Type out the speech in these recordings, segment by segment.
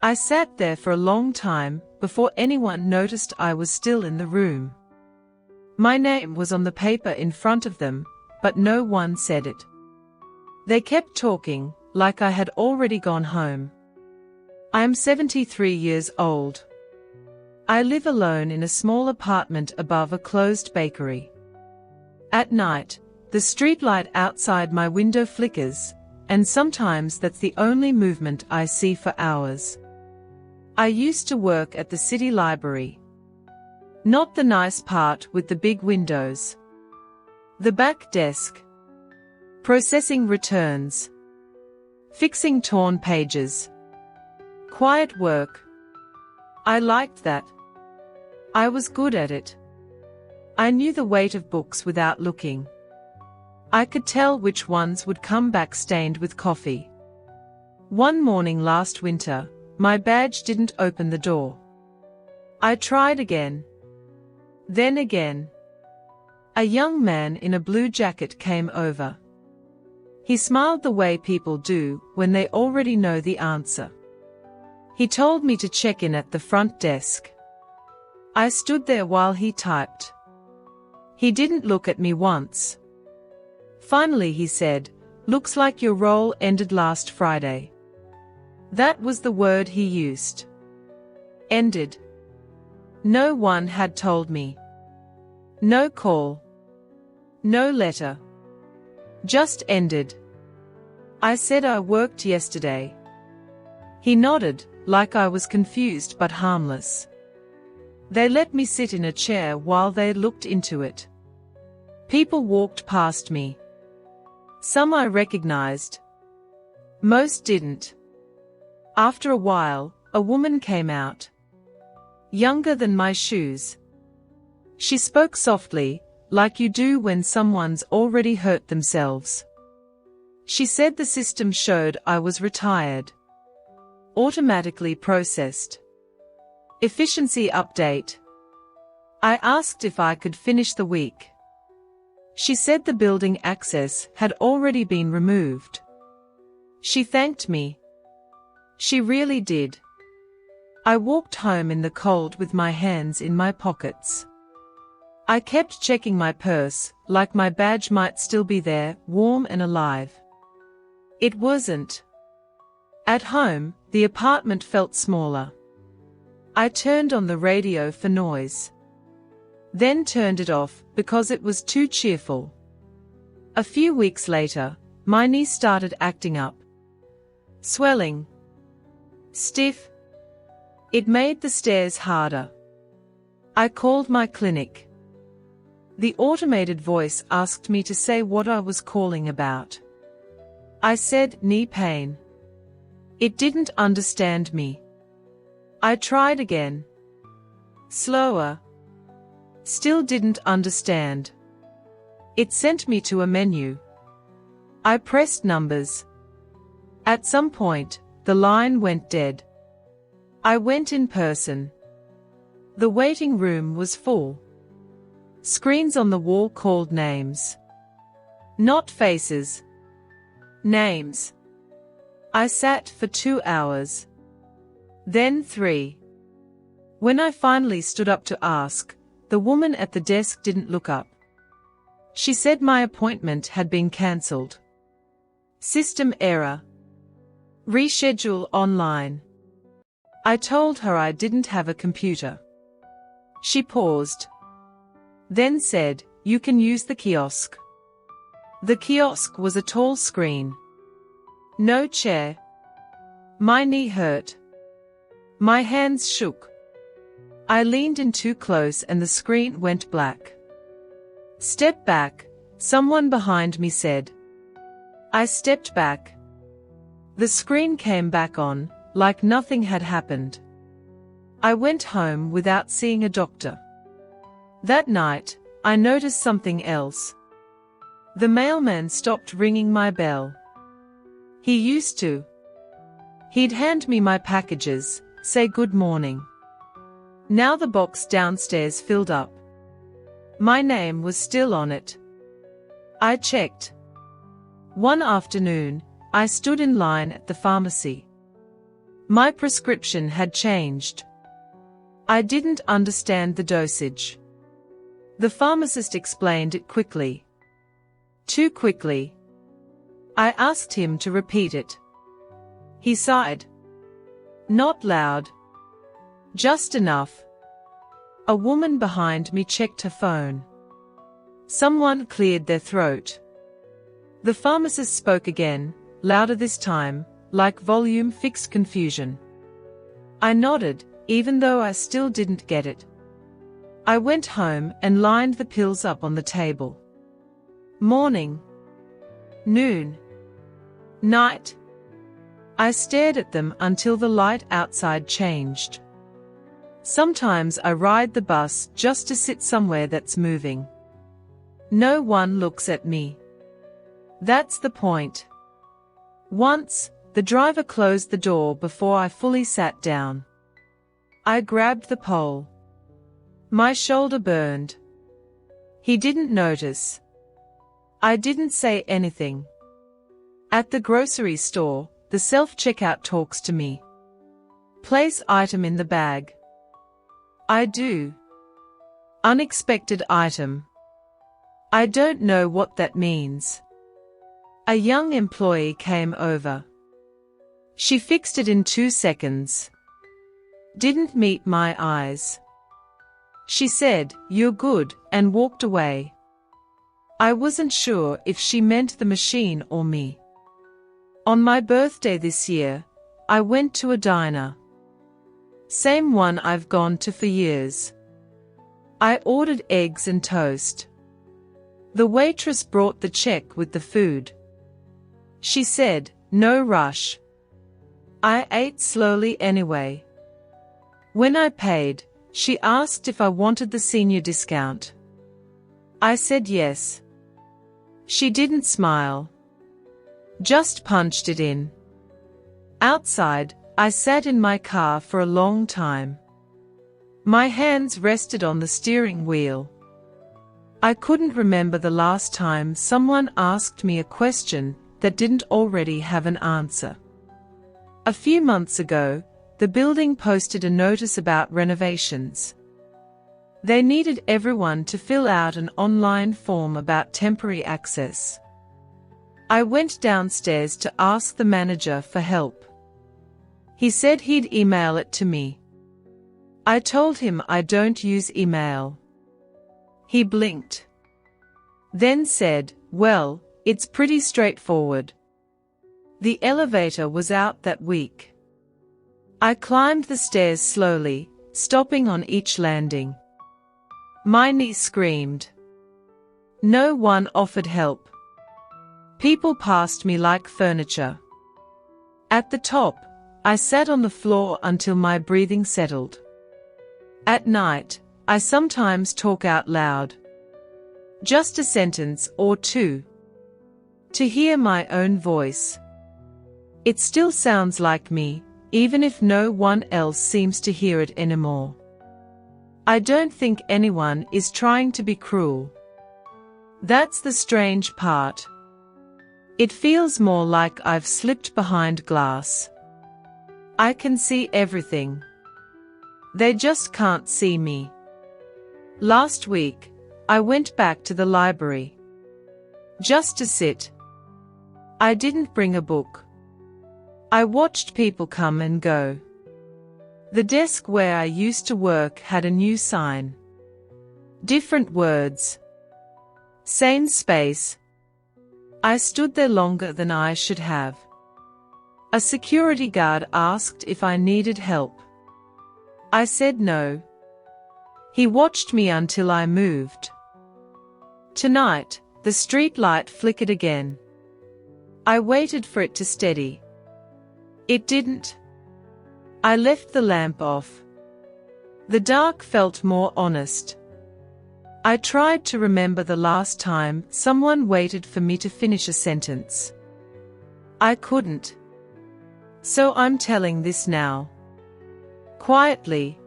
I sat there for a long time before anyone noticed I was still in the room. My name was on the paper in front of them, but no one said it. They kept talking, like I had already gone home. I am 73 years old. I live alone in a small apartment above a closed bakery. At night, the streetlight outside my window flickers, and sometimes that's the only movement I see for hours. I used to work at the city library. Not the nice part with the big windows. The back desk. Processing returns. Fixing torn pages. Quiet work. I liked that. I was good at it. I knew the weight of books without looking. I could tell which ones would come back stained with coffee. One morning last winter, my badge didn't open the door. I tried again. Then again. A young man in a blue jacket came over. He smiled the way people do when they already know the answer. He told me to check in at the front desk. I stood there while he typed. He didn't look at me once. Finally he said, "Looks like your role ended last Friday." That was the word he used. Ended. No one had told me. No call. No letter. Just ended. I said I worked yesterday. He nodded, like I was confused but harmless. They let me sit in a chair while they looked into it. People walked past me. Some I recognized. Most didn't. After a while, a woman came out. Younger than my shoes. She spoke softly, like you do when someone's already hurt themselves. She said the system showed I was retired. Automatically processed. Efficiency update. I asked if I could finish the week. She said the building access had already been removed. She thanked me. She really did. I walked home in the cold with my hands in my pockets. I kept checking my purse, like my badge might still be there, warm and alive. It wasn't. At home, the apartment felt smaller. I turned on the radio for noise. Then turned it off because it was too cheerful. A few weeks later, my knee started acting up. Swelling. Stiff. It made the stairs harder. I called my clinic. The automated voice asked me to say what I was calling about. I said knee pain. It didn't understand me. I tried again. Slower. Still didn't understand. It sent me to a menu. I pressed numbers. At some point, the line went dead. I went in person. The waiting room was full. Screens on the wall called names. Not faces. Names. I sat for 2 hours. Then 3. When I finally stood up to ask, the woman at the desk didn't look up. She said my appointment had been cancelled. System error. Reschedule online. I told her I didn't have a computer. She paused. Then said, "You can use the kiosk." The kiosk was a tall screen. No chair. My knee hurt. My hands shook. I leaned in too close and the screen went black. "Step back," someone behind me said. I stepped back. The screen came back on, like nothing had happened. I went home without seeing a doctor. That night, I noticed something else. The mailman stopped ringing my bell. He used to. He'd hand me my packages, say good morning. Now the box downstairs filled up. My name was still on it. I checked. One afternoon, I stood in line at the pharmacy. My prescription had changed. I didn't understand the dosage. The pharmacist explained it quickly. Too quickly. I asked him to repeat it. He sighed. Not loud. Just enough. A woman behind me checked her phone. Someone cleared their throat. The pharmacist spoke again, louder this time, like volume-fixed confusion. I nodded, even though I still didn't get it. I went home and lined the pills up on the table. Morning. Noon. Night. I stared at them until the light outside changed. Sometimes I ride the bus just to sit somewhere that's moving. No one looks at me. That's the point. Once, the driver closed the door before I fully sat down. I grabbed the pole. My shoulder burned. He didn't notice. I didn't say anything. At the grocery store, the self-checkout talks to me. Place item in the bag. I do. Unexpected item. I don't know what that means. A young employee came over. She fixed it in 2 seconds. Didn't meet my eyes. She said, "You're good," and walked away. I wasn't sure if she meant the machine or me. On my birthday this year, I went to a diner. Same one I've gone to for years. I ordered eggs and toast. The waitress brought the check with the food. She said, "No rush." I ate slowly anyway. When I paid, she asked if I wanted the senior discount. I said yes. She didn't smile. Just punched it in. Outside, I sat in my car for a long time. My hands rested on the steering wheel. I couldn't remember the last time someone asked me a question that didn't already have an answer. A few months ago, the building posted a notice about renovations. They needed everyone to fill out an online form about temporary access. I went downstairs to ask the manager for help. He said he'd email it to me. I told him I don't use email. He blinked. Then said, "Well, it's pretty straightforward." The elevator was out that week. I climbed the stairs slowly, stopping on each landing. My knee screamed. No one offered help. People passed me like furniture. At the top, I sat on the floor until my breathing settled. At night, I sometimes talk out loud. Just a sentence or two. To hear my own voice. It still sounds like me, even if no one else seems to hear it anymore. I don't think anyone is trying to be cruel. That's the strange part. It feels more like I've slipped behind glass. I can see everything. They just can't see me. Last week, I went back to the library. Just to sit. I didn't bring a book. I watched people come and go. The desk where I used to work had a new sign. Different words. Same space. I stood there longer than I should have. A security guard asked if I needed help. I said no. He watched me until I moved. Tonight, the street light flickered again. I waited for it to steady. It didn't. I left the lamp off. The dark felt more honest. I tried to remember the last time someone waited for me to finish a sentence. I couldn't. So I'm telling this now. Quietly.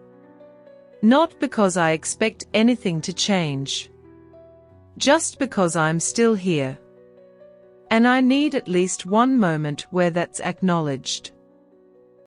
Not because I expect anything to change. Just because I'm still here. And I need at least one moment where that's acknowledged.